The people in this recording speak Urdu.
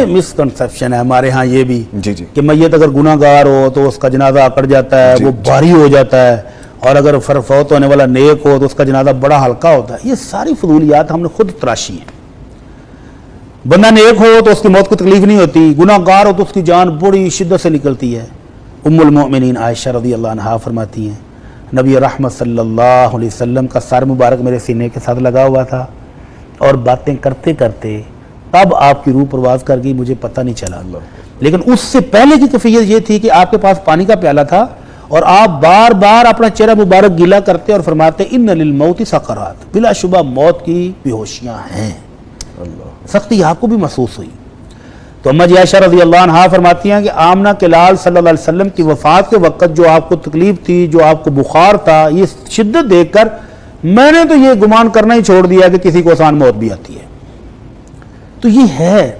یہ مسکنسیپشن ہے ہمارے ہاں یہ بھی جی جی کہ میت اگر گناہ گار ہو تو اس کا جنازہ اکڑ جاتا ہے، وہ بھاری ہو جاتا ہے، اور اگر فوت ہونے والا نیک ہو تو اس کا جنازہ بڑا ہلکا ہوتا ہے. یہ ساری فضولیات ہم نے خود تراشی ہیں. بندہ نیک ہو تو اس کی موت کو تکلیف نہیں ہوتی، گناہ گار ہو تو اس کی جان بڑی شدت سے نکلتی ہے. ام المؤمنین عائشہ رضی اللہ عنہا فرماتی ہیں نبی رحمت صلی اللہ علیہ وسلم کا سر مبارک میرے سینے کے ساتھ لگا ہوا تھا، اور باتیں کرتے کرتے تب آپ کی روح پرواز کر گئی، مجھے پتہ نہیں چلا. لیکن اس سے پہلے کی کیفیت یہ تھی کہ آپ کے پاس پانی کا پیالہ تھا اور آپ بار بار اپنا چہرہ مبارک گیلا کرتے اور فرماتے ان للموت سکرات، بلا شبہ موت کی بے ہوشیاں ہیں. سختی آپ کو بھی محسوس ہوئی. تو اما جی عائشہ رضی اللہ عنہا فرماتی ہیں کہ آمنہ کے لال صلی اللہ علیہ وسلم کی وفات کے وقت جو آپ کو تکلیف تھی، جو آپ کو بخار تھا، یہ شدت دیکھ کر میں نے تو یہ گمان کرنا ہی چھوڑ دیا کہ کسی کو آسان موت بھی آتی ہے. تو یہ ہے